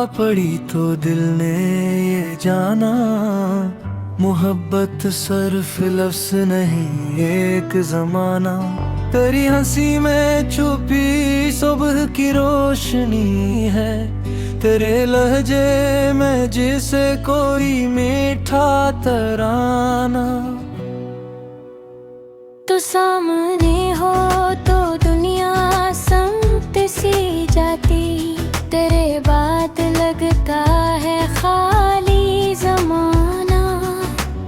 पड़ी तो दिल ने ये जाना, मोहब्बत सिर्फ लफ्ज़ नहीं एक ज़माना। तेरी हंसी में छुपी सुबह की रोशनी है, तेरे लहजे में जिसे कोई मीठा तराना। तो सामने हो तो दुनिया संत सी जाती, तेरे बाद लगता है खाली ज़माना।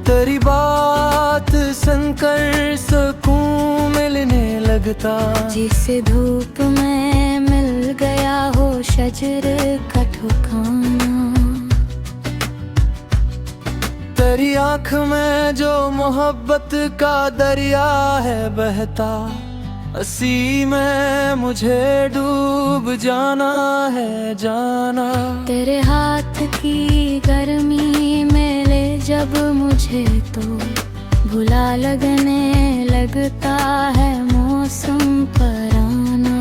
तेरी बात सुनकर सुकून मिलने लगता, जिसे धूप में मिल गया हो शजर का ठिकाना। तेरी आँख में जो मोहब्बत का दरिया है बहता, हंसी में मुझे डूब जाना है जाना। तेरे हाथ की गर्मी में ले जब मुझे तो भुला लगने लगता है मौसम पराना।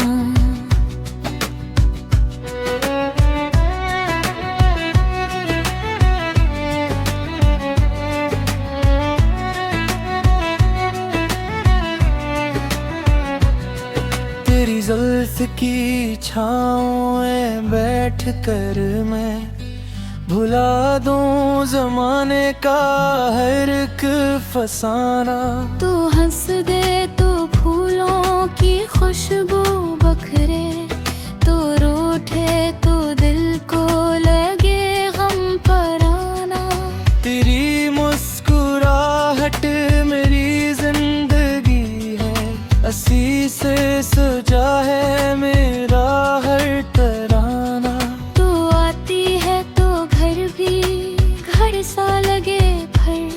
तेरी जुल्फ की छाँव में बैठ कर मैं भुला दूं ज़माने का हर एक फसाना। तू हंस दे तो फूलों की खुशबू बखरे, तू रूठे तो दिल को लगे गम पराना। तेरी मुस्कुराहट मेरी जिंदगी है, हंसी से सजा है मेरा हर तराना। तू आती है तो घर भी घर सा लगे भर,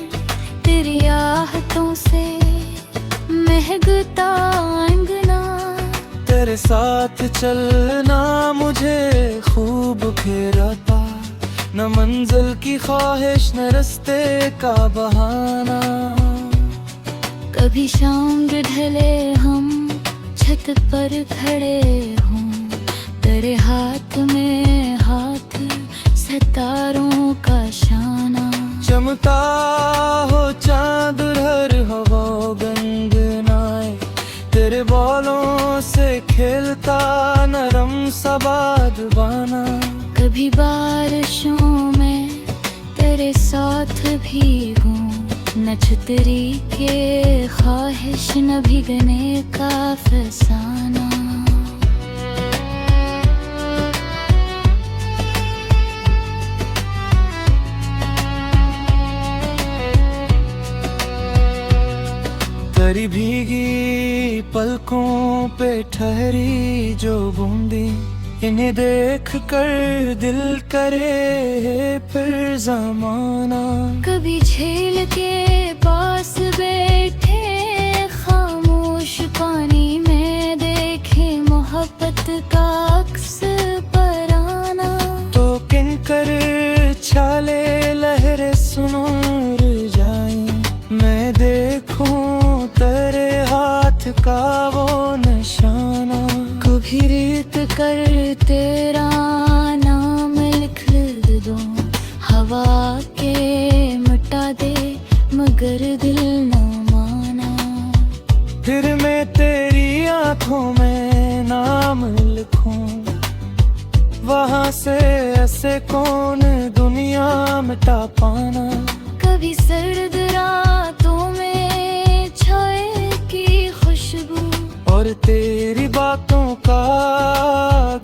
तेरी आहटों से महकता अंगना। तेरे साथ चलना मुझे खूब घेराता, न मंजिल की ख्वाहिश न रास्ते का बहाना। कभी शाम ढले हम छत पर खड़े हों, तेरे हाथ में हाथ सितारों का शाना। चमका हो चांद हर हवा गंगनाए, तेरे बालों से खेलता नरम सा बादबाना। कभी बारिशों में तेरे साथ भीगूं, न छतरी के ख्वाहिश न भीगने का फसाना। तेरी भीगी पलकों पे ठहरी जो बूंदी, इन्हें देख कर दिल करे फिर जमाना। कभी झील के पास बैठे खामोश पानी में देखे मोहब्बत का अक्स पराना। तो किनकर छाले लहरें सुनो जाए, मैं देखूं तेरे हाथ का वो निशाना। कभी रीत कर तेरा नाम लिख दो, हवा के मिटा दे मगर दिल न माना। फिर मैं तेरी आंखों में नाम लिखूं, वहां से ऐसे कौन दुनिया मिटा पाना। कभी सर्द रातों में छाए की खुशबू, और तेरी बातों का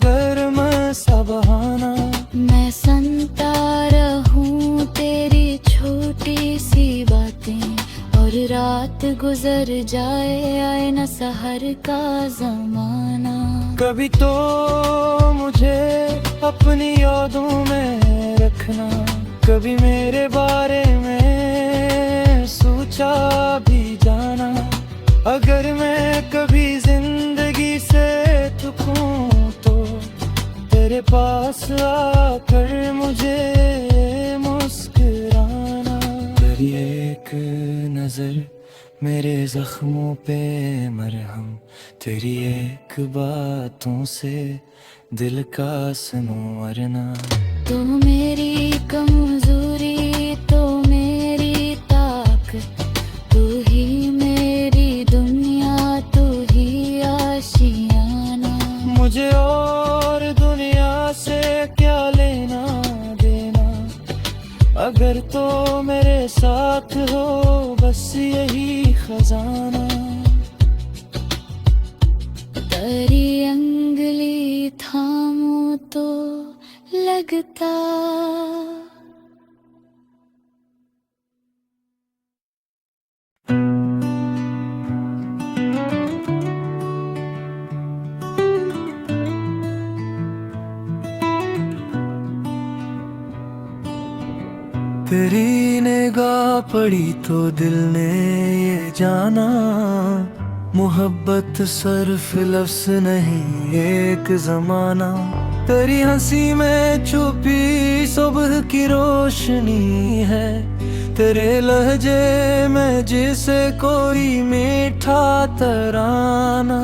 गर्म सा बहाना। मैं सुनता रहूं तेरी छोटी सी बातें, और रात गुजर जाए आए न सहर का जमाना। कभी तो मुझे अपनी यादों में रखना, कभी मेरे बारे में सोचा भी जाना। अगर मैं कभी जिंदगी से थकूं तो तेरे पास आकर मुझे मुस्कुराना। तेरी एक नजर मेरे जख्मों पे मरहम, तेरी एक बातों से दिल का सुनो वरना। तो मेरी कमजोरी तो मेरी ताकत, तू ही मेरी दुनिया, तू ही आशियाना। मुझे और दुनिया से क्या लेना देना, अगर तो मेरे साथ हो बस यही खजाना। तेरी अंगली थामूं तो लगता तेरी निगाह पड़ी तो दिल ने ये जाना, मोहब्बत सिर्फ लफ्ज़ नहीं एक ज़माना। तेरी हंसी में छुपी सुबह की रोशनी है, तेरे लहजे में जिसे कोई मीठा तराना।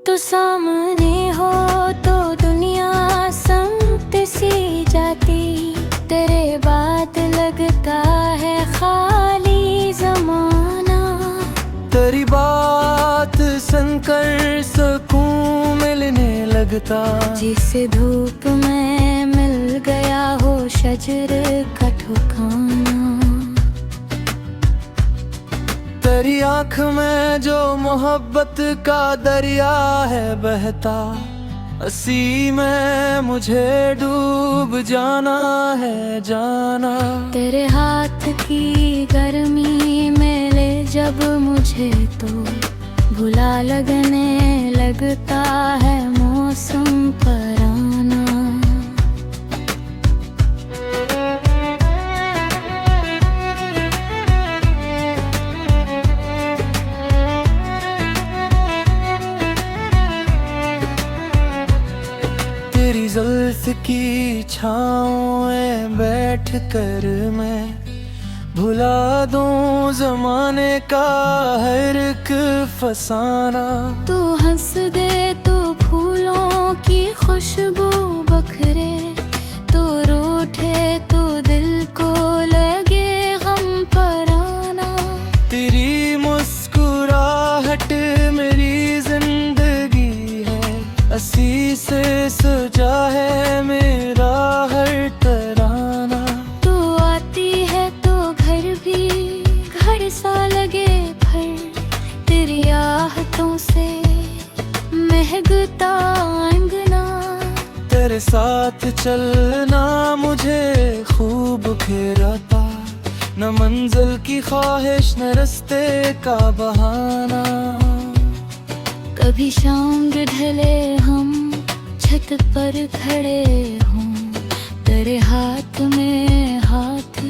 तो सामने हो तो दुनिया संत सी जाती, तेरे बाद लगता है खाली ज़माना। तेरी बात सुनकर सुकून मिलने लगता, जिसे धूप में मिल गया हो शजर का ठिकाना। तेरी आँख में जो मोहब्बत का दरिया है बहता, हंसी में मुझे डूब जाना है जाना। तेरे हाथ की गर्मी में ले जब मुझे तो भुला लगने लगता है मौसम पराना। तेरी जुल्फ की छाँव में बैठ कर मैं भुला दूं जमाने का हर एक फसाना। तू हंस दे तो फूलों की खुशबू बखरे, तू रूठे तो दिल को लगे गम पराना। तेरी मुस्कुराहट मेरी जिंदगी है, हंसी से सजा है मेरा हर तराना। तू आती है तो घर भी घर सा लगे फिर, तेरी आहटों से महकता अंगना। तेरे साथ चलना मुझे खूब घेराता, न मंजिल की ख्वाहिश न रास्ते का बहाना। कभी शाम ढले हम छत पर खड़े हों, तेरे हाथ में हाथ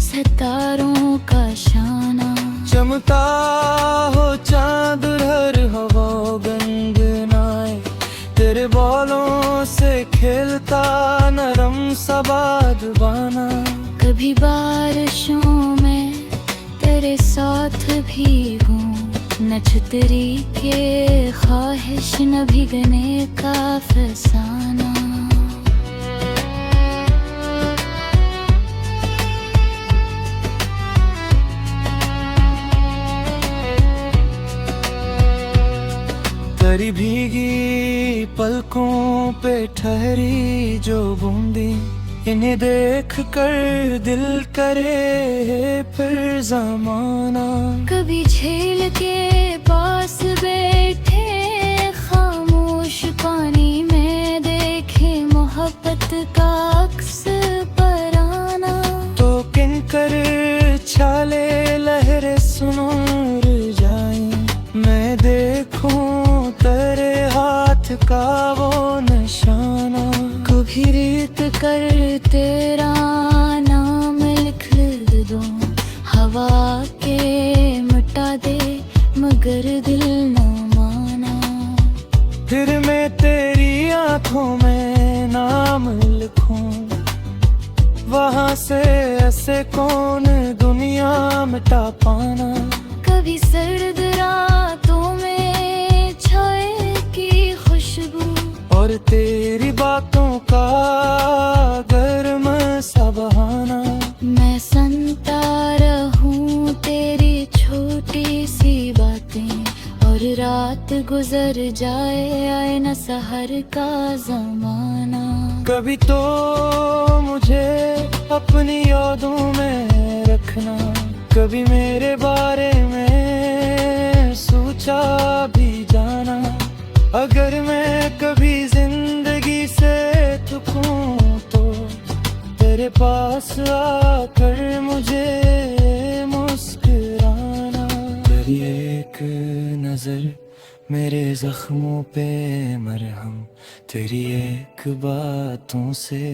सितारों का शाना। चमता हो चांद हर हवा गनगनाए, तेरे बालों से खेलता नरम सा बादबाना। कभी बारिशों में तेरे साथ भी हूँ, न छतरी के ख्वाहिश न भीगने का फसाना। तेरी भीगी पलकों पे ठहरी जो बूंदी, इन्हें देख कर दिल करे फिर जमाना। कभी झील के पास बैठे खामोश पानी में देखे मोहब्बत का अक्स पराना। तो किनकर छाले लहरें सुनो जाई, मैं देखूं तेरे हाथ का वो निशाना। कभी रीत कर तेरा नाम लिख दूं, हवा के मिटा दे मगर दिल न माना। फिर मैं तेरी आंखों में नाम लिखूं, वहाँ से ऐसे कौन दुनिया मिटा पाना। कभी सर्द रातों में छाए की खुशबू खुशबू और तेरी बातों का गर्म सा बहाना। मैं सुनता रहूं तेरी छोटी सी बातें और रात गुजर जाए, आए न सहर का जमाना। कभी तो मुझे अपनी यादों में रखना, कभी मेरे बारे में सोचा भी जाना। अगर मैं कभी जिंदगी से थकूं तो तेरे पास आकर मुझे मुस्कुराना। तेरी एक नजर मेरे जख्मों पे मरहम, तेरी एक बातों से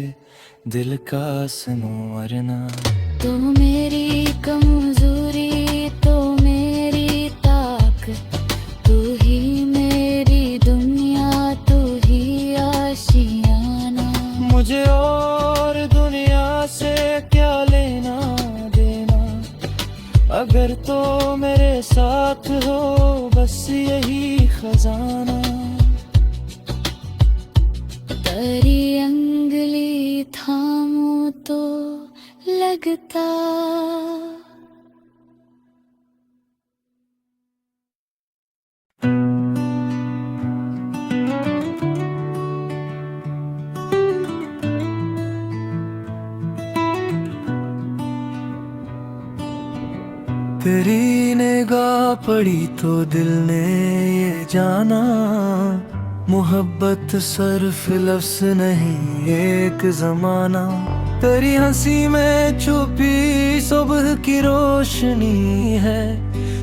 दिल का संवरना। तो मेरी कमजोरी तो मेरी ताकत, तू ही मेरी दुनिया, तू ही आशियाना। मुझे और दुनिया से क्या लेना देना, अगर तो मेरे साथ हो बस यही खजाना। तेरी अंगली थामूं तो लगता तेरी निगाह पड़ी तो दिल ने ये जाना, मोहब्बत सिर्फ लफ्ज़ नहीं एक ज़माना। तेरी हंसी में छुपी सुबह की रोशनी है,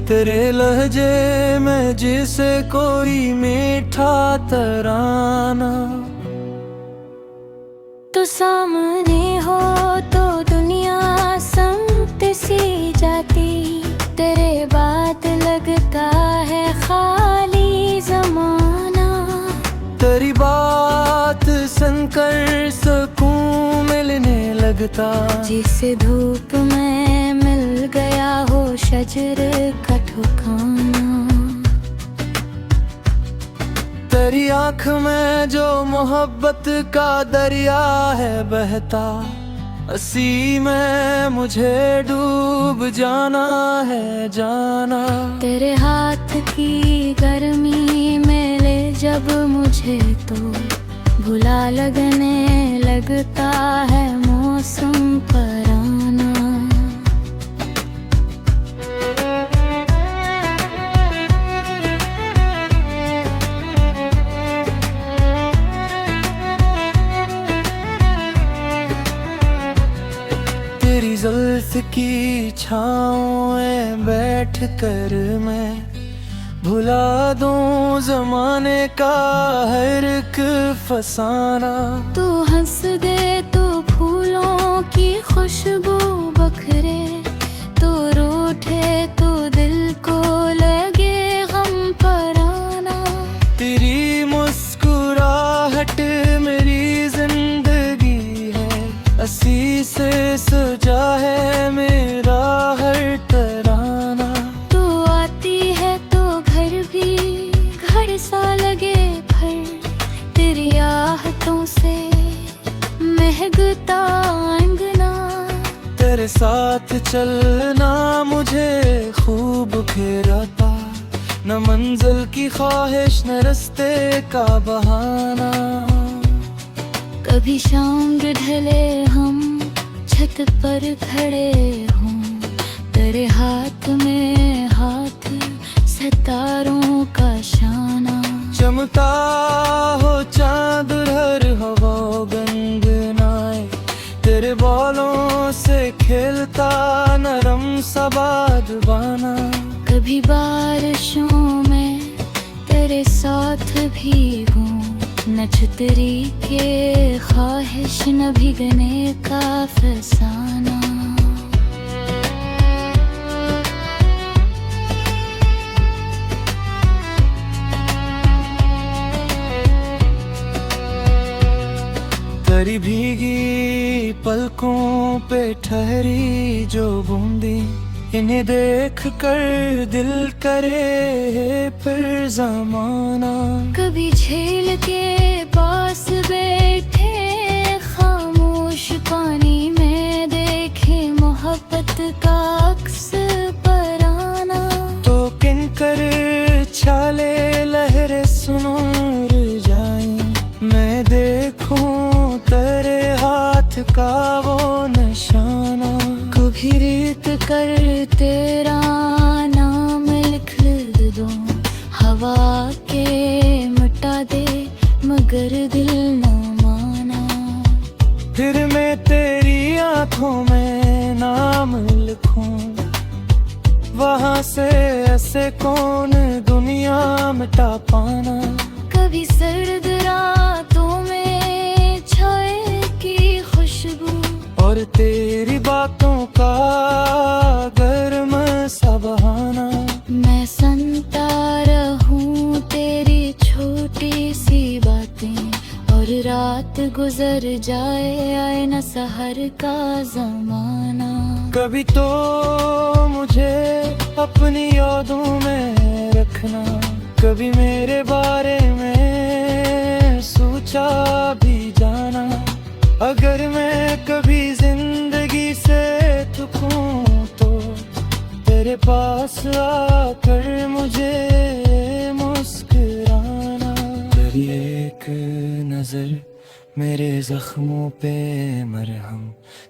तेरे लहजे में जिसे कोई मीठा तराना। तो सामने हो तो दुनिया संत सी जाती, तेरे बाद लगता है खाली जमाना। तेरी बात सुनकर सुकून मिलने लगता, जिसे धूप में मिल गया हो शजर का ठिकाना। तेरी आँख में जो मोहब्बत का दरिया है बहता, उसी में मुझे डूब जाना है जाना। तेरे हाथ की गर्मी में ले जब मुझे तो भुला लगने लगता है मौसम पराना। तेरी जुल्फ की छाँव में बैठ कर मैं भुला दूं जमाने का हर एक फसाना। तू हंस दे तो फूलों की खुशबू बखरे, तू रूठे तो दिल को लगे गम पराना। तेरी मुस्कुराहट मेरी जिंदगी है, असी से सजा है मेरा हर तराना। तू आती है तो घर भी घर सा लगे भर, तेरी आहटों से महकता अंगना। तेरे साथ चलना मुझे खूब घेराता, न मंजिल की ख्वाहिश न रास्ते का बहाना। कभी शाम ढले हम छत पर खड़े हों, तेरे हाथ में हाथ सितारों का शाना। चमता हो चांद हर हवा गनगनाए, तेरे बालों से खेलता नरम सा बादबाना। कभी बारिशों में तेरे साथ भीगूं, न छतरी के ख्वाहिश न भीगने का फसाना। तेरी भीगी पलकों पे ठहरी जो बूंदी, इन्हें देख कर दिल करे फिर जमाना। कभी झील के पास बैठे खामोश पानी में देखे मोहब्बत का अक्स पराना। तो किनकर छाले लहरें सुनूर जाएं, मैं देखूं तेरे हाथ का वो निशाना। कभी रीत कर तेरा नाम लिख दूं, हवा के मिटा दे मगर दिल न माना। फिर मैं तेरी आंखों में नाम लिखूं, वहाँ से ऐसे कौन दुनिया मिटा पाना। कभी सर्द रातों में छाए की खुशबू, और तेरी बातों का गर्म सा बहाना। मैं सुनता रहूं तेरी छोटी सी बातें, और रात गुजर जाए आए न सहर का जमाना। कभी तो मुझे अपनी यादों में रखना, कभी मेरे बारे में सोचा भी जाना। अगर मैं कभी जिंदगी से थकूं तो तेरे पास आकर मुझे मुस्कुराना। तेरी एक नजर मेरे जख्मों पे मरहम,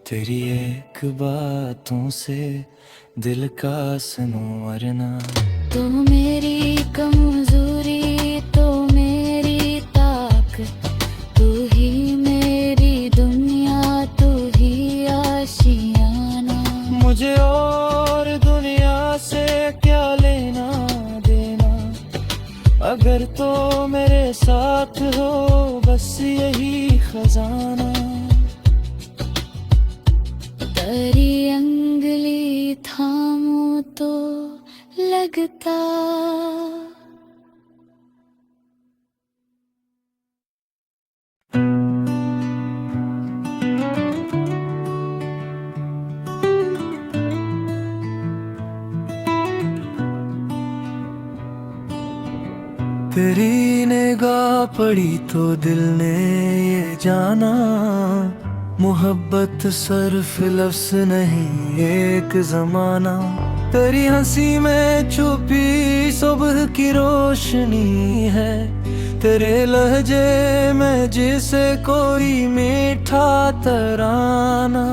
तेरी एक बातों से दिल का संवरना। तो मेरी कमजोरी तो मेरी ताकत, तू ही मेरी दुनिया तू ही आशियाना। मुझे और दुनिया से क्या लेना देना, अगर तो मेरे साथ हो बस यही खजाना। तेरी अंगली थामूं तो लगता तेरी निगाह पड़ी तो दिल ने ये जाना, मोहब्बत सिर्फ लफ्ज़ नहीं एक ज़माना। तेरी हंसी में छुपी सुबह की रोशनी है, तेरे लहजे में जिसे कोई मीठा तराना।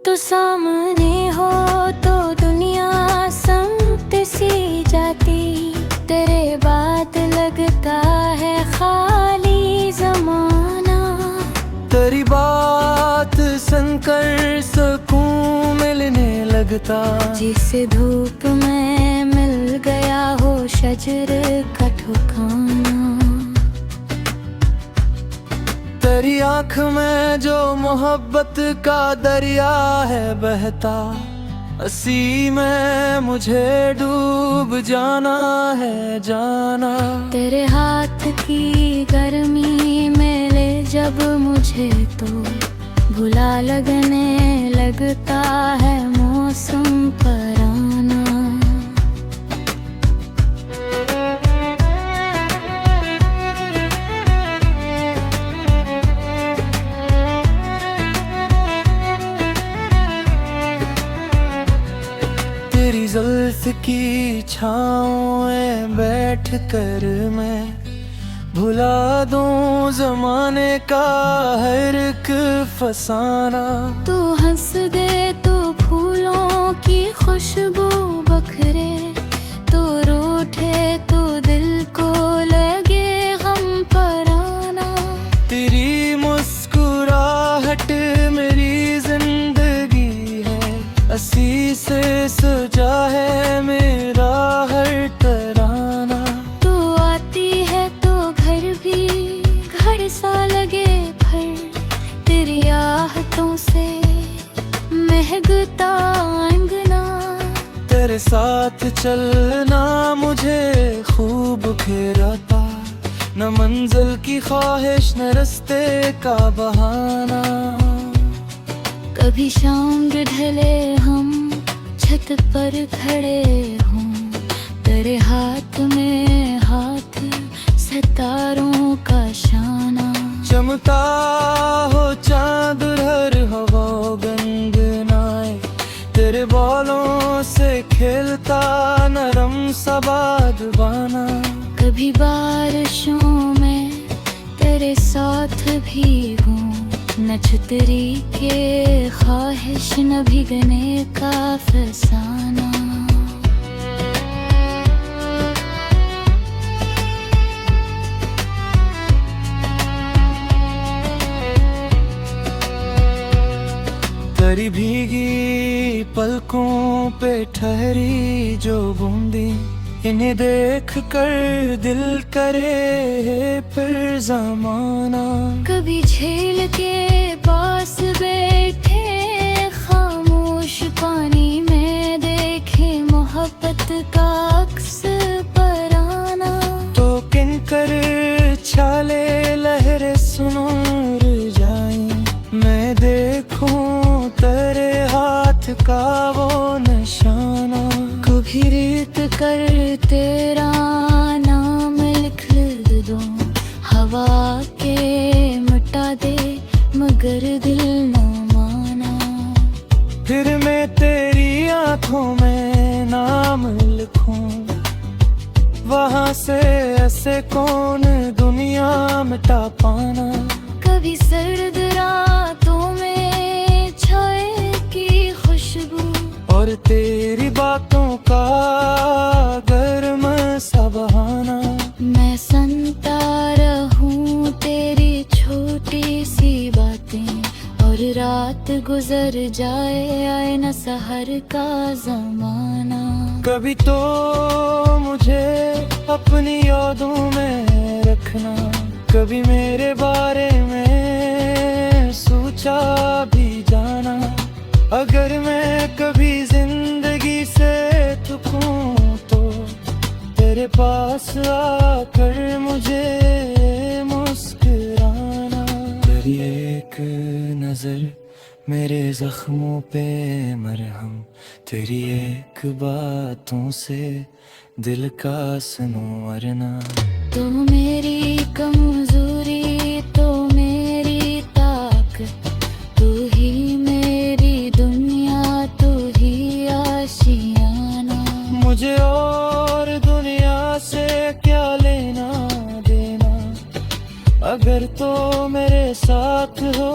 तो सामने हो तो दुनिया समत सी जाती, तेरे बाद लगता है खाली जमाना। तेरी बात सुनकर सुकून मिलने लगता, जिसे धूप में मिल गया हो शजर का ठिकाना। तेरी आँख में जो मोहब्बत का दरिया है बहता, हंसी में मुझे डूब जाना है जाना। तेरे हाथ की गर्मी में ले जब मुझे तो भुला लगने लगता है मौसम पराना। तेरी जुल्फ की छाँव में बैठ कर मैं भुला दूं जमाने का हर एक फसाना। तू हंस दे तो फूलों की खुशबू बखरे, तो रूठे तो दिल को लगे गम पराना। तेरी मुस्कुराहट मेरी जिंदगी है, हंसी से सजा है मेरा हर तराना। तू आती है तो घर भी घर सा लगे फिर, तेरी आहटों से महकता अंगना। तेरे साथ चलना मुझे खूब घेराता, न मंजिल की ख्वाहिश न रास्ते का बहाना। कभी शाम ढले हम छत पर खड़े हों, तेरे हाथ में हाथ सितारों का शाना। चमका हो चांद हर हवा गंगनाए, तेरे बालों से खेलता नरम सा बादबाना। कभी बारिशों में तेरे साथ भीगूं, न छतरी के ख्वाहिश न भीगने का फसाना। तेरी भीगी पलकों पे ठहरी जो बूंदी, इन्हें देख कर दिल करे फिर जमाना। कभी झील के पास बैठे खामोश पानी में देखे मोहब्बत का अक्स पराना। तो किनकर छाले लहरें सुनूर जाएं, मैं देखूं तेरे हाथ का वो निशाना। कभी रीत कर तेरा नाम लिख दूं, हवा के मिटा दे मगर दिल न माना। फिर मैं तेरी आंखों में नाम लिखूं, वहाँ से ऐसे कौन दुनिया मिटा पाना। कभी सर्द रातों में छाए की खुशबू, और तेरी बातों का गर्म सा बहाना। मैं सुनता रहूं तेरी छोटी सी बातें, और रात गुजर जाए आए न सहर का जमाना। कभी तो मुझे अपनी यादों में रखना, कभी मेरे बारे में सोचा भी जाना। अगर मैं कभी जिंदगी से थकूं तो तेरे पास आकर मुझे मुस्कुराना। तेरी एक नजर मेरे जख्मों पे मरहम, तेरी एक बातों से दिल का संवरना। तो मेरी कमजोरी तो मेरी ताकत, तू ही मेरी दुनिया तू ही आशियाना। मुझे और दुनिया से क्या लेना देना, अगर तो मेरे साथ हो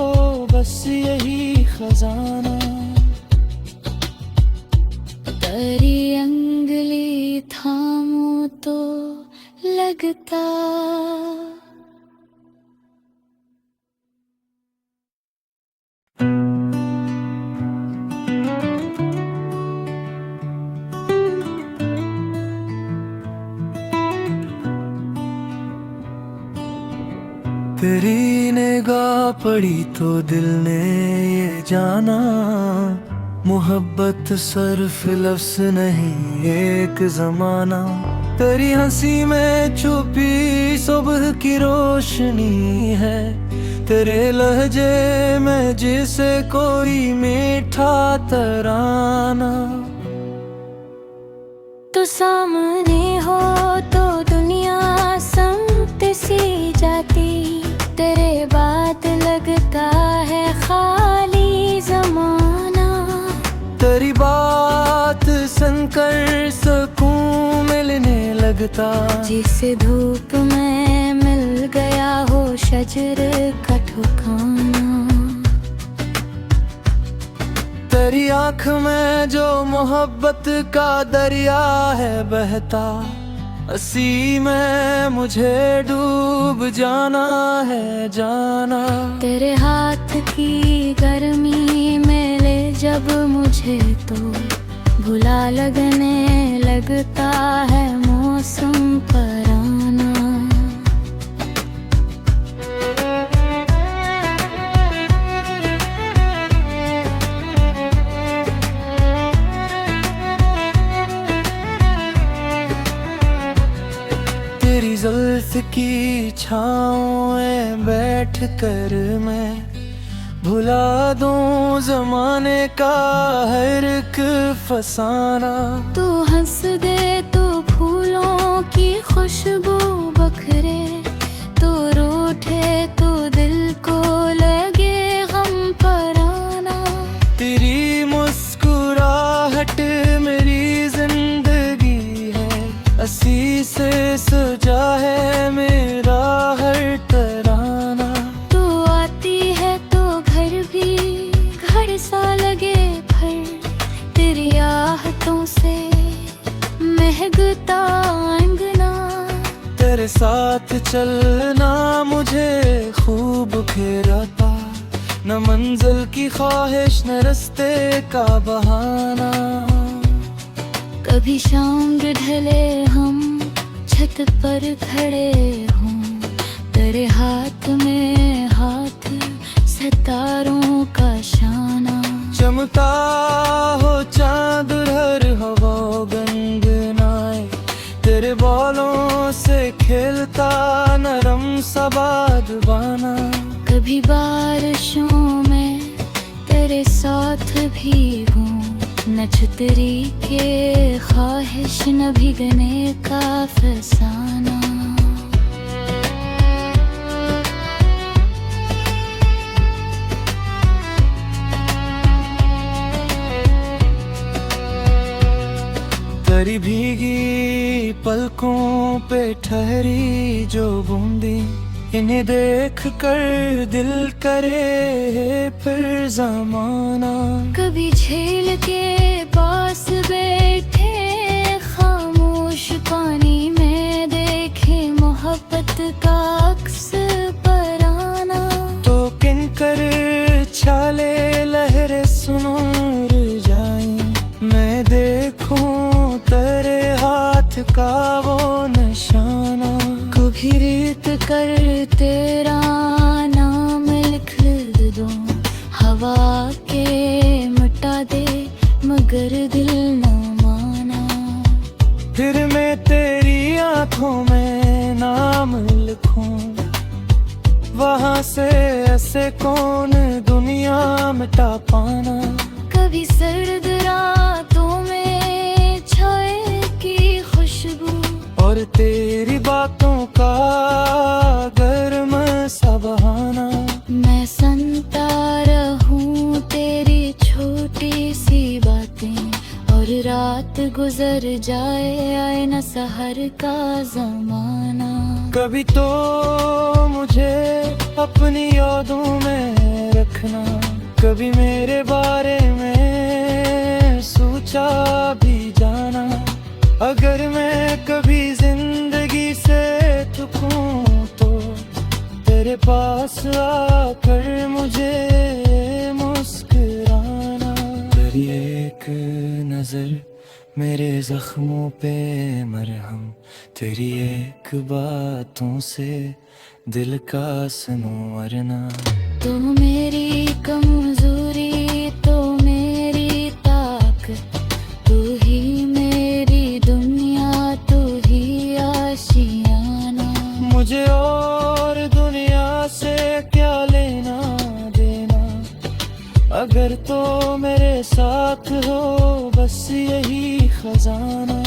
बस यही खजाना। तेरी अंगली थामूं तो लगता तेरी निगाह पड़ी तो दिल ने ये जाना, मोहब्बत सिर्फ लफ्ज़ नहीं एक ज़माना। तेरी हंसी में छुपी सुबह की रोशनी है, तेरे लहजे में जिसे कोई मीठा तराना। तो सामने हो तो दुनिया समत सी जाती, तेरे बाद लगता है खाली जमाना। तेरी बात सुनकर सुकून मिलने लगता, जिसे धूप में मिल गया हो शजर का ठिकाना। तेरी आँख में जो मोहब्बत का दरिया है बहता, हंसी में मुझे डूब जाना है जाना। तेरे हाथ की गर्मी में ले जब मुझे तो भुला लगने लगता है मौसम पराना। तेरी जुल्फ की छाँव में बैठ कर मैं भुला दूं जमाने का हर एक फसाना। तू हंस दे तो फूलों की खुशबू बखरे, तो रूठे तो दिल को लगे गम पराना। तेरी मुस्कुराहट मेरी जिंदगी है, हंसी से सजा है मेरा हर तराना। तू आती है तो घर भी घर सा लगे फिर, तेरी आहटों से महकता अंगना। तेरे साथ चलना मुझे खूब घेराता, न मंजिल की ख्वाहिश न रास्ते का बहाना। कभी शाम ढले हम छत पर खड़े हों, तेरे हाथ में हाथ सितारों का शाना। चमकता हो चांद हर हवा गनगनाए, तेरे बालों से खेलता नरम सा बादबाना। कभी बारिशों में तेरे साथ भी हूँ, न छतरी के ख्वाहिश न भीगने का फसाना। तेरी भीगी पलकों पे ठहरी जो बूंदी, इन्हें देख कर दिल करे फिर जमाना। कभी झील के पास बैठे खामोश पानी में देखे मोहब्बत का अक्स पराना। तो किनकर छाले लहरें सुनूर जाई, मैं देखूं तेरे हाथ का वो निशाना। कभी रीत कर तेरा नाम लिख दूं, हवा के मिटा दे मगर दिल न माना। फिर मैं तेरी आंखों में नाम लिखूं, वहाँ से ऐसे कौन दुनिया मिटा पाना। कभी सर्द रातों में छाए की खुशबू, और तेरी बातों का गर्म सा बहाना। मैं सुनता रहूं तेरी छोटी सी बातें, और रात गुजर जाए आए न सहर का जमाना। कभी तो मुझे अपनी यादों में रखना, कभी मेरे बारे में सोचा भी जाना। अगर मैं कभी जिंदगी से थकूं तो तेरे पास आकर मुझे मुस्कुराना। तेरी एक नजर मेरे जख्मों पे मरहम, तेरी एक बातों से दिल का संवरना। तो मेरी कमजोरी तो मेरी ताकत, तू ही मेरी दुनिया तू ही आशियाना। मुझे और दुनिया से क्या लेना देना, अगर तो मेरे साथ हो बस यही खजाना।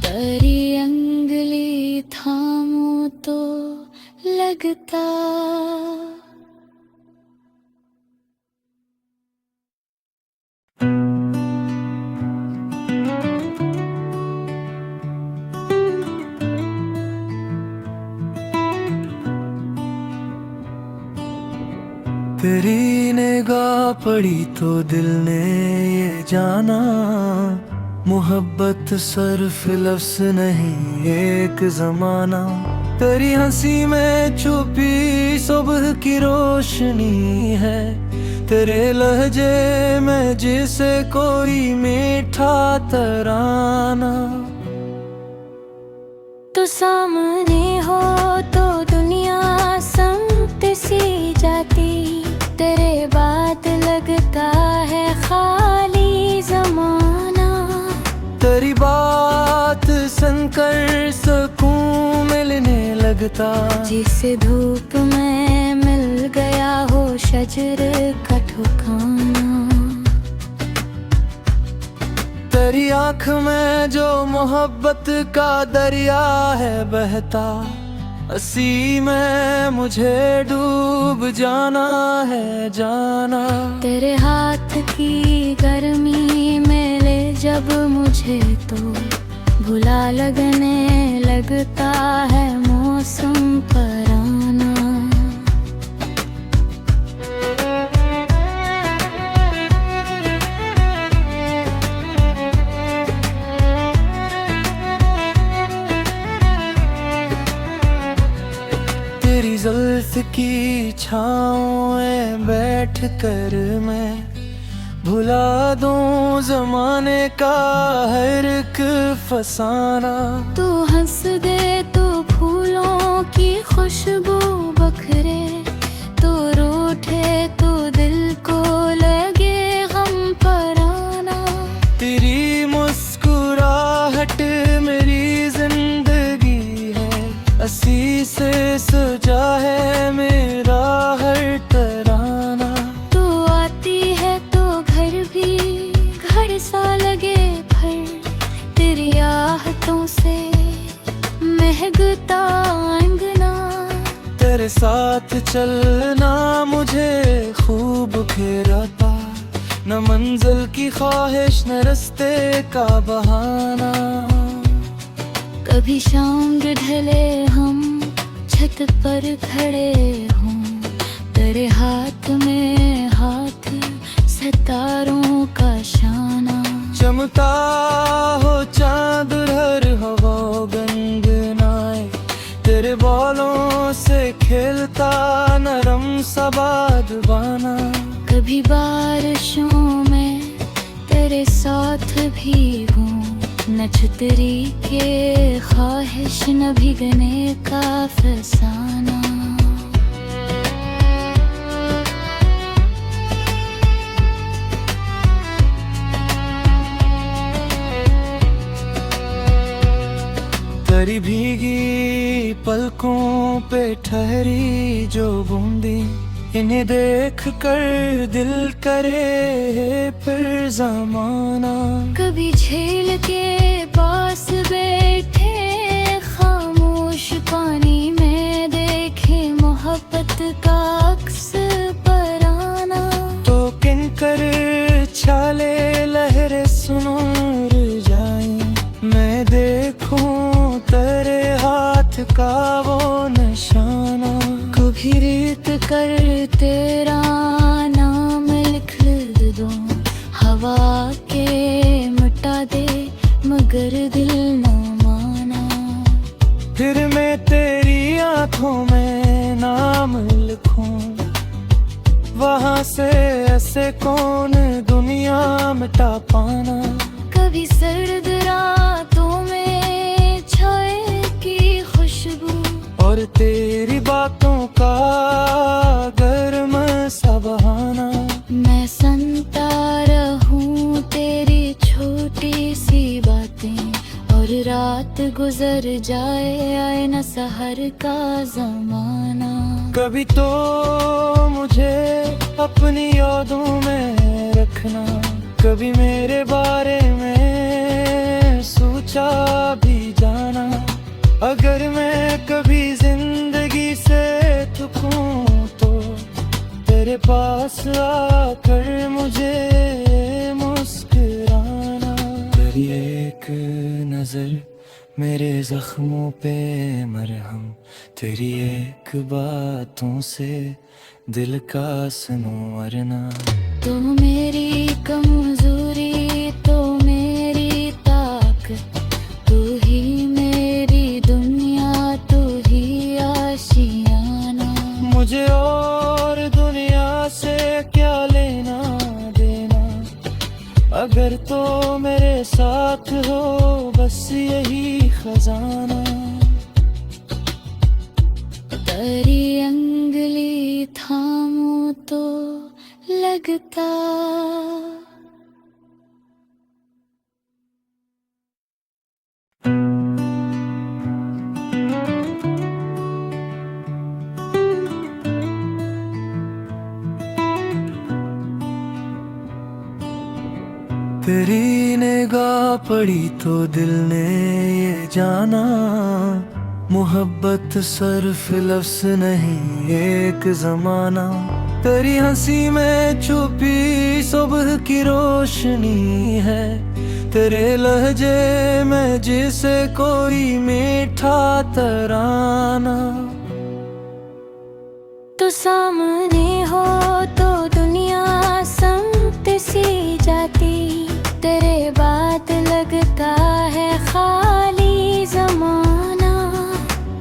तेरी अंगली थामूं तो लगता तेरी निगाह पड़ी तो दिल ने ये जाना, मोहब्बत सिर्फ लफ्ज़ नहीं एक ज़माना। तेरी हंसी में छुपी सुबह की रोशनी है, तेरे लहजे में जिसे कोई मीठा तराना। तो सामने हो तो दुनिया संत सी जाती, तेरे बाद लगता है खाली जमाना। तेरी बात सुनकर सुकून मिलने लगता, जिसे धूप में मिल शजर का ठिकाना। तेरी आँख में जो मोहब्बत का दरिया है बहता, हंसी में मुझे डूब जाना है जाना। तेरे हाथ की गर्मी में ले जब मुझे तो भुला लगने लगता है मौसम पर आना। तेरी जुल्फ की छाँव में बैठ कर मैं भुला दूं जमाने का हर एक फसाना। तू हंस दे तो फूलों की खुशबू बखरे, तो रूठे तो दिल को लगे गम पर आना। तेरी मुस्कुराहट मेरी जिंदगी है, हंसी से सजा है मेरा हर तराना। तू आती है तो घर भी घर सा लगे भर, तेरी आहटों से महकता अंगना। तेरे साथ चलना मुझे खूब घेराता, न मंजिल की ख्वाहिश न रास्ते का बहाना। कभी शाम ढले हम छत पर खड़े हों, तेरे हाथ में हाथ सितारों का शाना। चमका हो चांद हर हवा गनगनाए, तेरे बालों से खेलता नरम सा बादबाना। कभी बारिशों में तेरे साथ भीगूं, न छतरी के ख्वाहिश न भीगने का फसाना। तेरी भीगी पलकों पे ठहरी जो बूंदी, इन्हें देख कर दिल करे फिर जमाना। कभी झील के पास बैठे खामोश पानी में देखे मोहब्बत का अक्स पर आना। तो किनकर छाले लहरें सुनो जाए, मैं देखूं तेरे हाथ का वो निशाना। कभी रीत कर तेरा नाम लिख दूं, हवा के मिटा दे मगर दिल न माना। फिर मैं तेरी आंखों में नाम लिखूं, वहाँ से ऐसे कौन दुनिया मिटा पाना। कभी सर्द रातों में छाए की खुशबू, और तेरी बातों का गर्म सा बहाना। मैं सुनता रहूं तेरी छोटी सी बातें, और रात गुजर जाए आए न सहर का जमाना। कभी तो मुझे अपनी यादों में रखना, कभी मेरे बारे में सोचा भी जाना। अगर मैं कभी जिंदगी से थकूं तो तेरे पास आकर मुझे मुस्कुराना। तेरी एक नजर मेरे जख्मों पे मरहम, तेरी एक बातों से दिल का संवरना। तो मेरी कमजोरी तो मेरी ताकत, तू ही मेरी दुनिया तू ही आशियाना। मुझे और दुनिया से क्या लेना देना, अगर तो मेरे साथ हो बस यही खजाना। तेरी अंगली थामूं तो लगता तेरी निगाह पड़ी तो दिल ने ये जाना, मोहब्बत सिर्फ लफ्ज़ नहीं एक ज़माना। तेरी हंसी में छुपी सुबह की रोशनी है, तेरे लहजे में जिसे कोई मीठा तराना। तो सामने हो तो दुनिया समत सी जाती, तेरे बाद लगता है खाली ज़माना।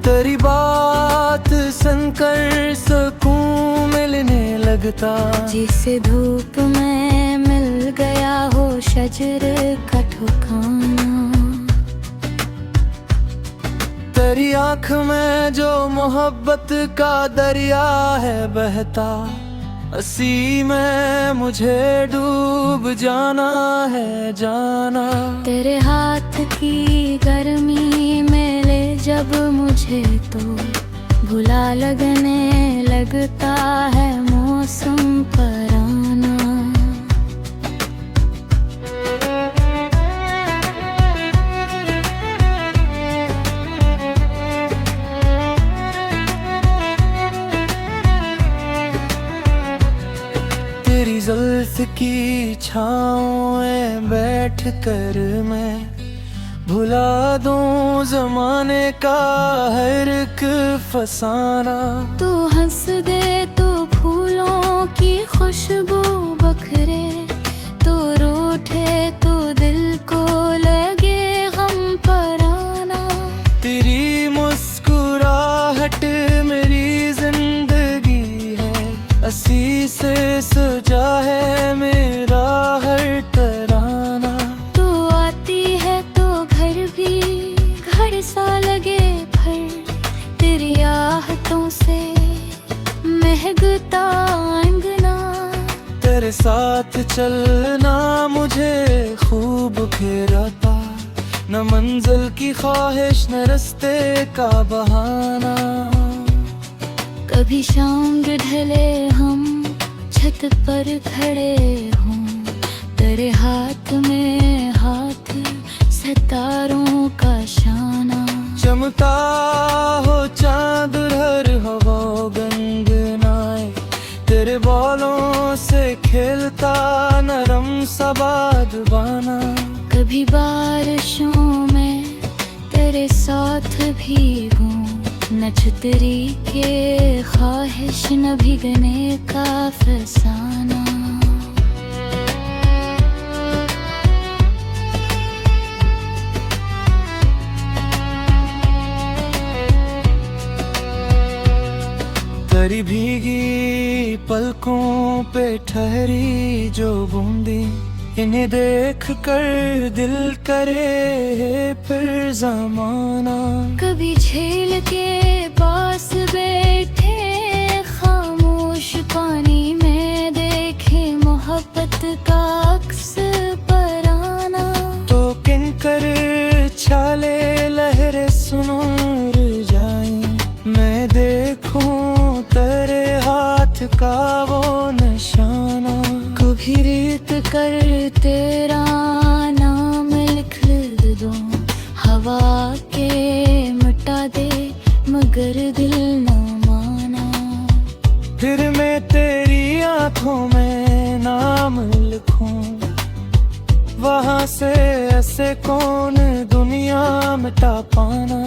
तेरी बात सुनकर सुकून मिलने लगता, जिसे धूप में मिल गया हो शजर का ठिकाना। तेरी आँख में जो मोहब्बत का दरिया है बहता, हंसी में मुझे डूब जाना है जाना। तेरे हाथ की गर्मी में ले जब मुझे तो भुला लगने लगता है मौसम पराना। तेरी जुल्फ की छाँव में बैठ कर मैं भुला दूं ज़माने का हर एक फसाना। तू हंस दे तो फूलों की खुशबू बखरे, तो रूठे तो दिल को लगे गम पराना। तेरी मुस्कुराहट मेरी जिंदगी है, हंसी से सजा है मेरा हर तराना। तू आती है तो घर भी घर सा लगे भर, तेरी आहटों से महकता अंगना। तेरे साथ चलना मुझे खूब घेराता, न मंजिल की ख्वाहिश न रास्ते का बहाना। कभी शाम ढले हम छत पर खड़े हों, तेरे हाथ में हाथ सितारों का शाना। चमकता हो चाँद हर हवा गनगनाए, तेरे बालों से खेलता नरम सा बादबाना। कभी बारिशों में तेरे साथ भीगूं, न छतरी के ख्वाहिश न भीगने का फसाना। तेरी भीगी पलकों पे ठहरी जो बूंदी, इन्हें देख कर दिल करे फिर ज़माना। कभी झील के पास बैठे खामोश पानी में देखे मोहब्बत का अक्स पराना। तो किनकर छाले लहरें सुनर जाएं, मैं देखूं तेरे हाथ का वो निशाना। कभी रीत कर तेरा नाम लिख दूं, हवा के मिटा दे मगर दिल न माना। फिर मैं तेरी आँखों में नाम लिखूं, वहाँ से ऐसे कौन दुनिया मिटा पाना।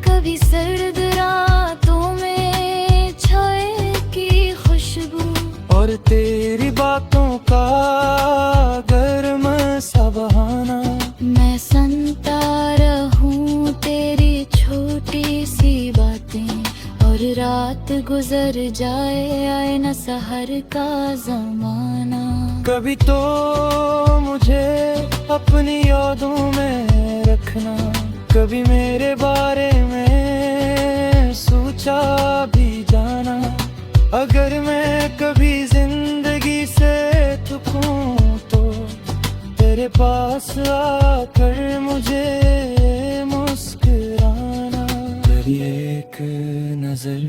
कभी सर्द रातों में छाए की खुशबू, और तेरी बातों का गर्म सा बहाना। मैं सुनता रहूं तेरी छोटी सी बातें, और रात गुजर जाए आए न सहर का जमाना। कभी तो मुझे अपनी यादों में रखना, कभी मेरे बारे में सोचा भी जाना। अगर मैं कभी जिंदगी से थकूं तो तेरे पास आकर मुझे मुस्कुराना। तेरी एक नजर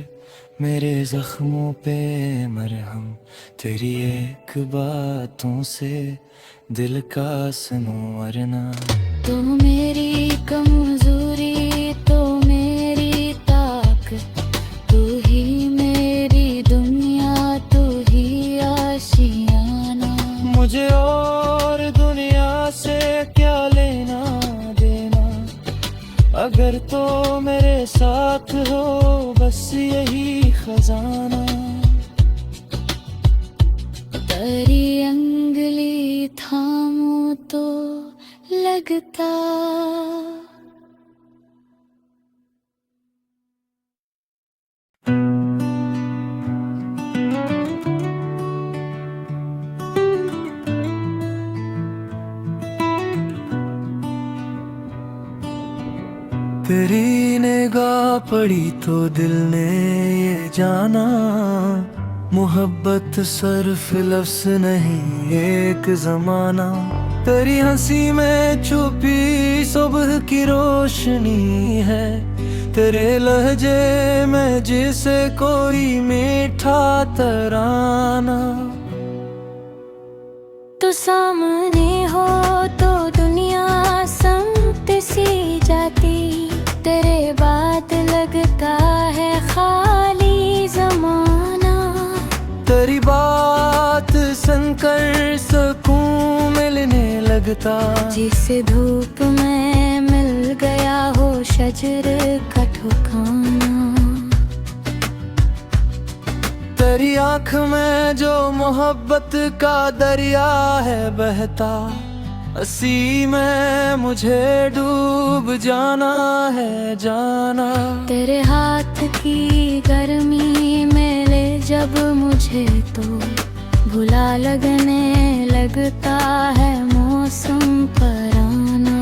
मेरे जख्मों पे मरहम, तेरी एक बातों से दिल का संवरना। तू मेरी कमजोरी तो मेरी ताकत, तू ही मेरी दुनिया, तू ही आशियाना। मुझे और दुनिया से क्या लेना देना, अगर तो मेरे साथ हो बस यही खजाना। तेरी अंगली थामूं तो लगता तेरी निगाह पड़ी तो दिल ने ये जाना, मोहब्बत सिर्फ लफ्ज़ नहीं एक ज़माना। तेरी हंसी में छुपी सुबह की रोशनी है, तेरे लहजे में जिसे कोई मीठा तराना। तू सामने हो तो दुनिया संत सी जाती, तेरे बाद लगता है खाली ज़माना। तेरी बात सुनकर सुकून मिलने लगता, जिसे धूप में मिल गया हो शजर का ठिकाना। तेरी आँख में जो मोहब्बत का दरिया है बहता, उसी में मुझे डूब जाना है जाना। तेरे हाथ की गर्मी में ले जब मुझे तो भुला लगने लगता है मौसम पराना।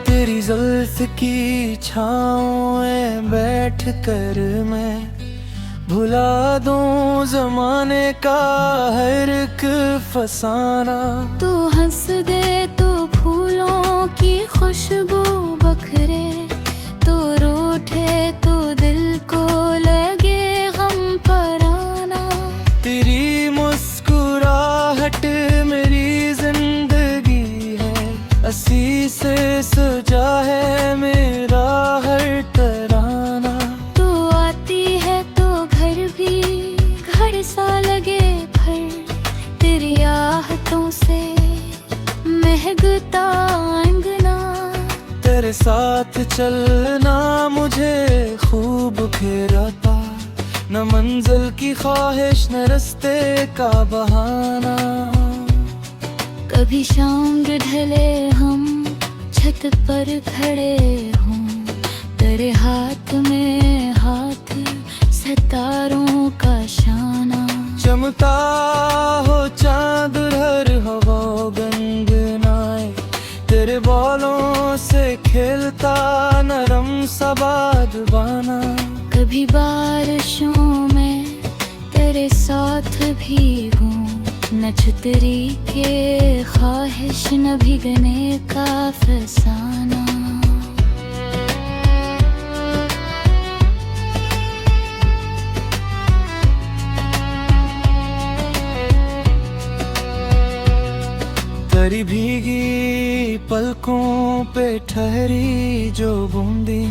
तेरी जुल्फ की छाँव में बैठ कर मैं भुला दूं ज़माने का हर एक फसाना। तू हंस दे तो फूलों की खुशबू बखरे, तू रूठे तो दिल को लगे गम पराना। तेरी मुस्कुराहट मेरी जिंदगी है, असी से सजा है मेरा हर तराना। तू आती है तो घर भी घर सा लगे भर, तेरी आहटों से महकता अंगना। तेरे साथ चलना मुझे खूब घेराता, न मंजिल की ख्वाहिश न रास्ते का बहाना। कभी शाम ढले हम छत पर खड़े हों, तेरे हाथ में हाथ सितारों का शाना। चमता हो चांद हर हवा गनगनाए, तेरे बालों से खेलता नरम सा बादबाना। कभी बारिशों में तेरे साथ भीगूं, न छतरी के ख्वाहिश न भीगने का फसाना। तेरी भीगी पलकों पे ठहरी जो बूंदी,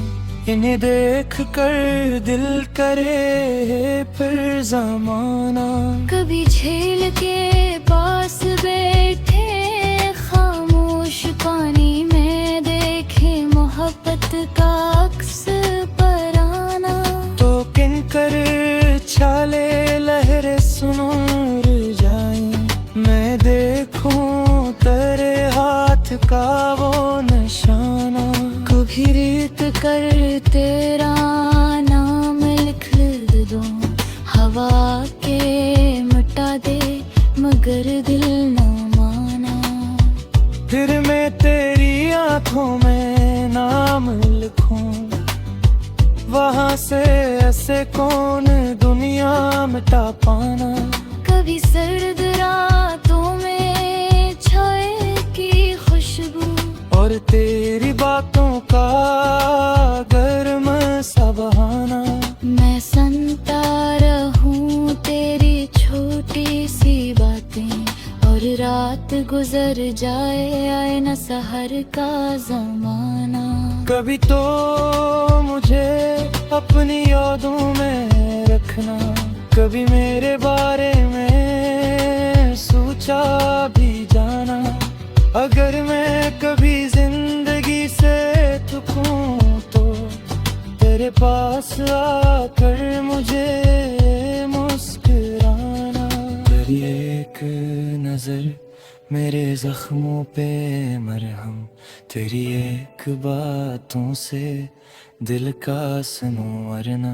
इन्हें देख कर दिल करे फिर ज़माना। कभी झील के पास बैठे खामोश पानी में देखे मोहब्बत का अक्स पराना। तो किनकर छाले लहरें सुनूर जाएं, मैं देखूं तेरे हाथ का वो निशाना। कभी रीत कर तेरा नाम लिख दूं, हवा के मिटा दे मगर दिल न माना। फिर मैं तेरी आंखों में नाम लिखूं, वहाँ से ऐसे कौन दुनिया मिटा पाना। कभी सर्द रातों रात गुजर जाए, आए न सहर का जमाना। कभी तो मुझे अपनी यादों में रखना, कभी मेरे बारे में सोचा भी जाना। अगर मैं कभी जिंदगी से थकूं तो तेरे पास आकर मुझे मुस्कुराना। तेरी एक नजर मेरे जख्मों पे मरहम, तेरी एक बातों से दिल का सुनो वरना।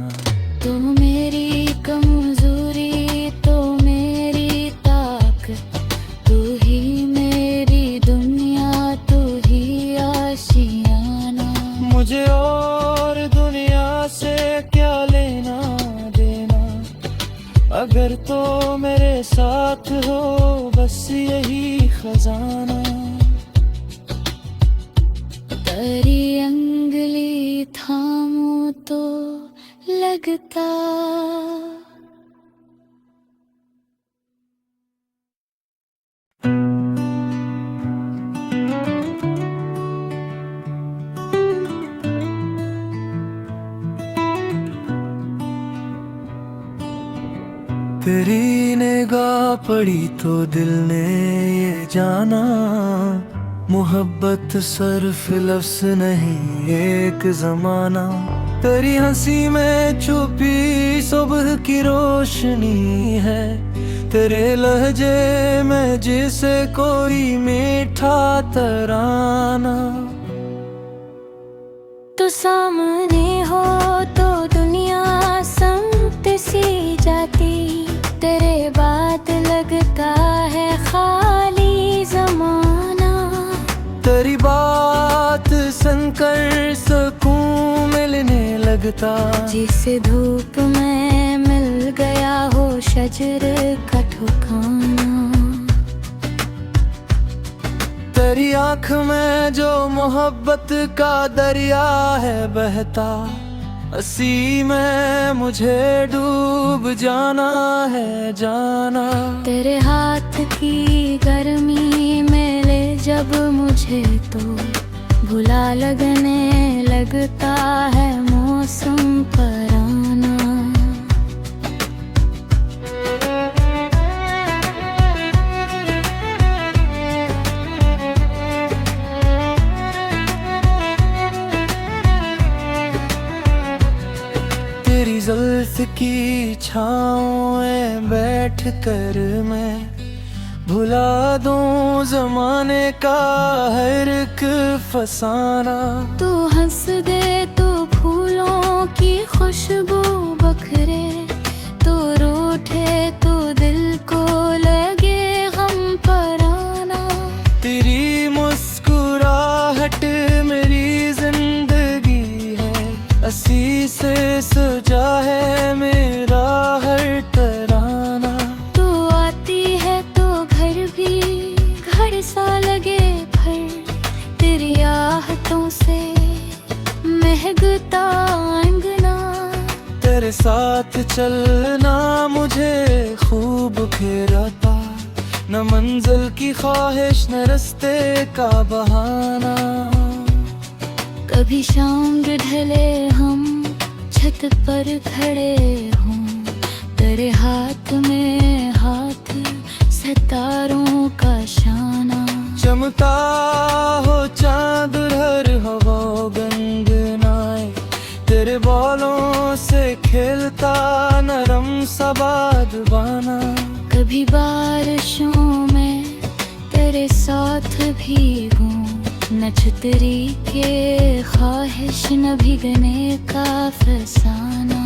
तू मेरी कमजोरी तो मेरी ताकत, तू ही मेरी दुनिया, तू ही आशियाना। मुझे और दुनिया से क्या लेना देना, अगर तो मेरे साथ हो बस यही खजाना। तेरी अंगली थामूं तो लगता तेरी निगाह पड़ी तो दिल ने ये जाना, मोहब्बत सिर्फ लफ्ज़ नहीं एक ज़माना। तेरी हंसी में छुपी सुबह की रोशनी है, तेरे लहजे में जिसे कोई मीठा तराना। तो सामने हो तो दुनिया समट सी जाती, तेरे बाद लगता है खाली जमाना। तेरी बात सुनकर सुकून मिलने लगता, जिसे धूप में मिल गया हो शजर का ठिकाना। तेरी आँख में जो मोहब्बत का दरिया है बहता, हंसी में मुझे डूब जाना है जाना। तेरे हाथ की गर्मी में ले जब मुझे तो भुला लगने लगता है मौसम पराना। तेरी जुल्फ की छाँव में बैठ कर मैं भुला दूं ज़माने का हर एक फसाना। तू हंस दे तो फूलों की खुशबू बखरे, तो रूठे तो दिल को लगे गम पराना। तेरी मुस्कुराहट मेरी जिंदगी है, हंसी से सजा है मेरा हर तराना। तू आती है तो घर भी घर सा लगे भर, तेरी आहटों से महकता अंगना। तेरे साथ चलना मुझे खूब घेराता, न मंजिल की ख्वाहिश न रास्ते का बहाना। कभी शाम ढले हम छत पर खड़े हों, तेरे हाथ में हाथ सितारों का शाना। चमका हो चांद हर हवा गनगनाए, तेरे बालों से खेलता नरम सा बादबाना। कभी बारिशों में तेरे साथ भीगूं, न छतरी के ख्वाहिश न भीगने का फसाना।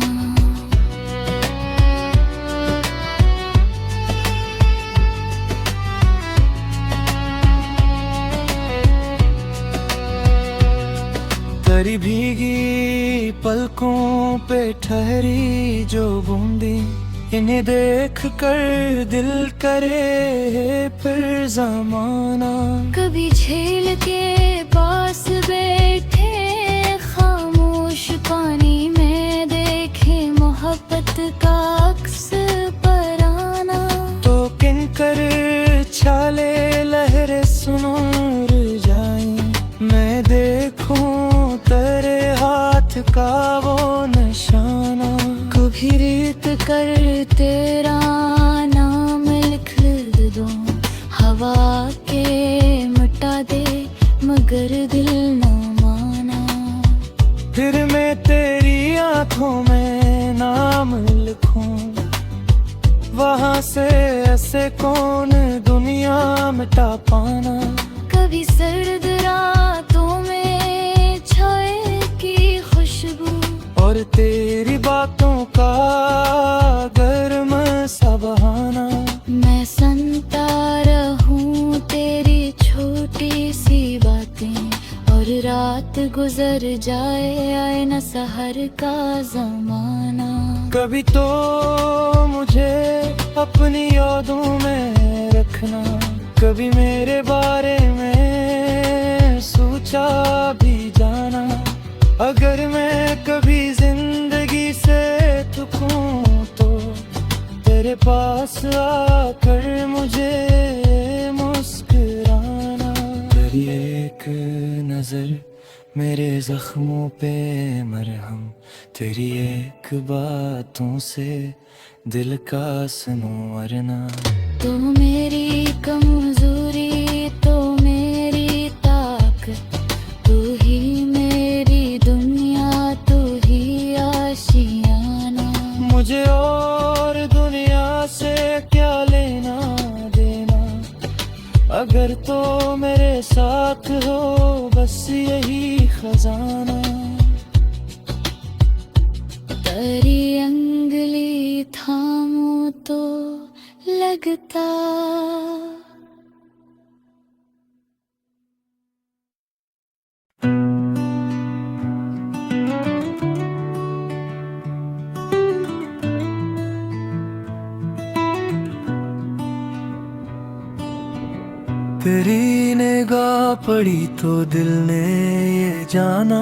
तेरी भीगी पलकों पे ठहरी जो बूंदी, इन्हें देख कर दिल करे फिर जमाना। कभी झील के पास बैठे खामोश पानी में देखे मोहब्बत का अक्स पराना। तो किन कर छाले सुनूर जाए, मैं देखूं तेरे हाथ का वो निशाना। कभी रीत कर तेरा नाम लिख दूं, हवा के मिटा दे मगर दिल न माना। फिर मैं तेरी आंखों में नाम लिखूं, वहाँ से ऐसे कौन दुनिया मिटा पाना। कभी सर्द रातों में छाए की खुशबू, और तेरी बातों का गर्म सा बहाना। मैं सुनता रहूं तेरी छोटी सी बातें, और रात गुजर जाए आए न सहर का जमाना। कभी तो मुझे अपनी यादों में रखना, कभी मेरे बारे में सोचा भी जाना। अगर मैं कभी जिंदगी से थकूं तो तेरे पास आकर मुझे मुस्कुराना। तेरी एक नजर मेरे जख्मों पे मरहम, तेरी एक बातों से दिल का संवरना। तू मेरी कमजोरी तो मेरी ताकत, तू ही मेरी दुनिया, तू ही आशियाना। मुझे और दुनिया से क्या लेना देना, अगर तो मेरे साथ हो बस यही खजाना। तेरी अंगली थामूं तो लगता तेरी निगाह पड़ी तो दिल ने ये जाना,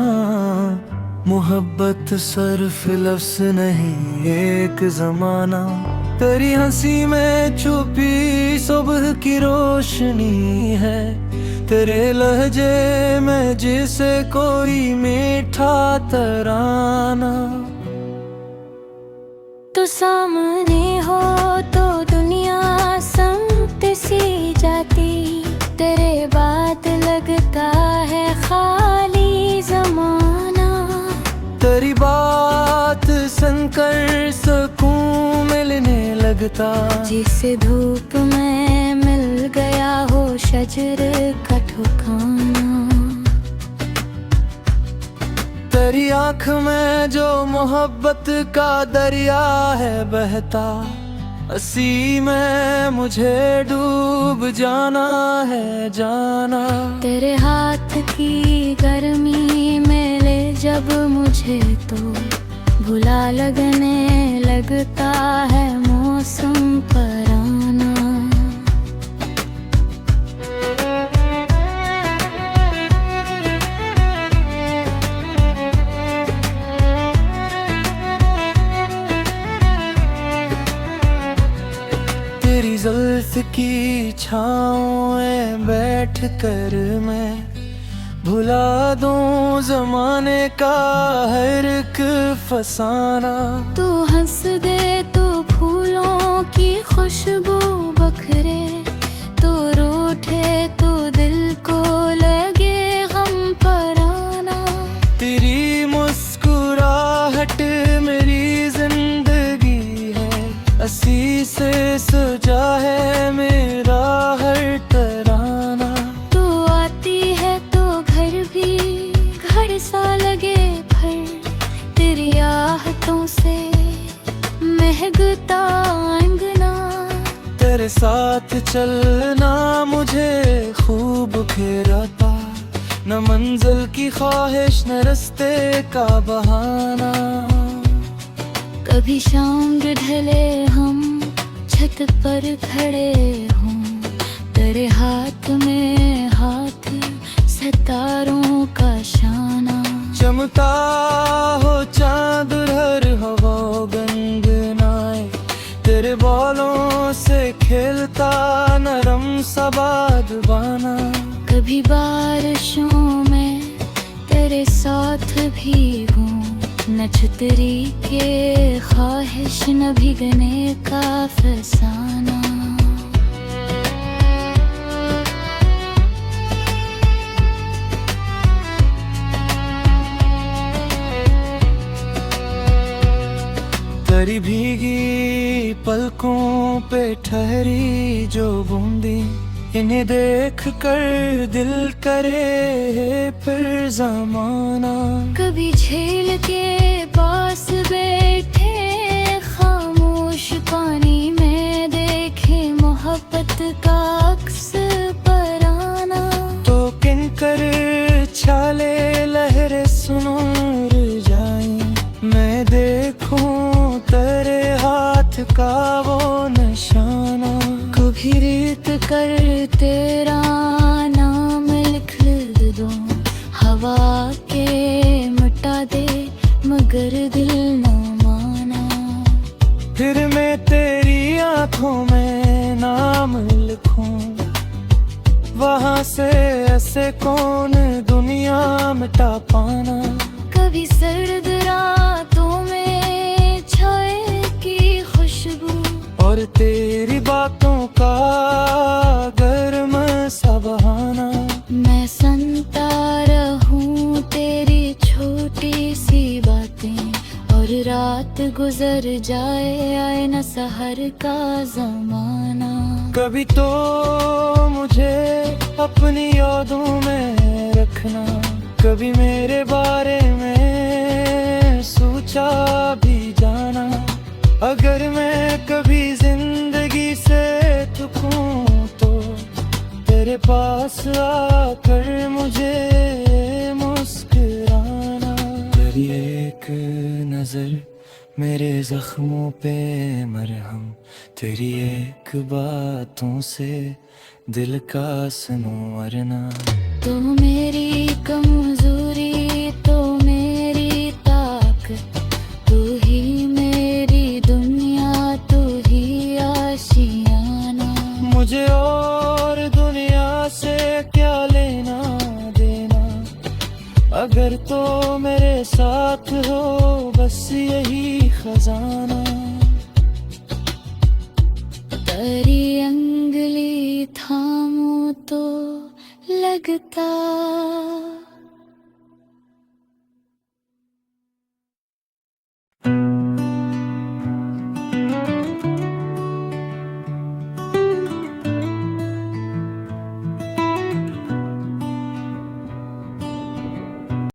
मोहब्बत सिर्फ लफ्ज़ नहीं एक ज़माना। तेरी हंसी में छुपी सुबह की रोशनी है, तेरे लहजे में जिसे कोई मीठा तराना। तो सामने हो तो दुनिया संत सी जाती, तेरे बाद लगता है खाली जमाना। तेरी बात सुनकर सुकून मिलने लगता, जिसे धूप में मिल गया हो शजर का ठिकाना। तेरी आँख में जो मोहब्बत का दरिया है बहता, हंसी में मुझे डूब जाना है जाना। तेरे हाथ की गर्मी में ले जब मुझे तो भुला लगने लगता है मौसम पराना। तेरी जुल्फ की छाँव में बैठ कर मैं भुला दूं जमाने का हर एक फसाना। तू हंस दे तो फूलों की खुशबू बखरे, तो रूठे तो दिल को लगे गम पराना। तेरी मुस्कुराहट मेरी जिंदगी है, हंसी से सजा है मेरा हर तराना। तू आती है तो घर भी घर सा लगे फिर, तेरी आहटों से महकता अंगना। तेरे साथ चलना मुझे खूब घेरता, न मंजिल की ख्वाहिश न रास्ते का बहाना। कभी शाम ढले हम छत पर खड़े हों, तेरे हाथ में हाथ सितारों का शाना। चमकता हो चांद हर हवा गनगनाए, तेरे बालों से खेलता नरम सा बादबाना। कभी बारिशों में तेरे साथ भीगूं, न छतरी के ख्वाहिश न भीगने का फसाना। तेरी भीगी पलकों पे ठहरी जो बूंदी, इन्हें देख कर दिल करे फिर जमाना। कभी झील के पास बैठे खामोश पानी में देखे मोहब्बत का अक्स पराना। तो किनकर छाले लहरें सुनो जाई, मैं देखूं तेरे हाथ का वो निशाना। कभी रीत कर तेरा नाम लिख दूं, हवा के मिटा दे मगर दिल न माना। फिर मैं तेरी आंखों में नाम लिखूं, वहां से ऐसे कौन दुनिया मिटा पाना। कभी सर्द रातों में छाए की खुशबू, और तेरी बातों का गर्म सा बहाना। मैं सुनता रहूं तेरी छोटी सी बातें, और रात गुजर जाए आए न सहर का जमाना। कभी तो मुझे अपनी यादों में रखना, कभी मेरे बारे में सोचा भी जाना। अगर मैं कभी जिंदगी से थकूं तो तेरे पास आकर मुझे मुस्कुराना। तेरी एक नजर मेरे जख्मों पे मरहम, तेरी एक बातों से दिल का सनो मरना। तो मेरी कमजोरी तो मेरी ताकत, तू ही मेरी दुनिया तू ही आशियाना। मुझे और दुनिया से क्या लेना देना, अगर तो मेरे साथ हो बस यही खजाना। तेरी अंगली थामूं तो लगता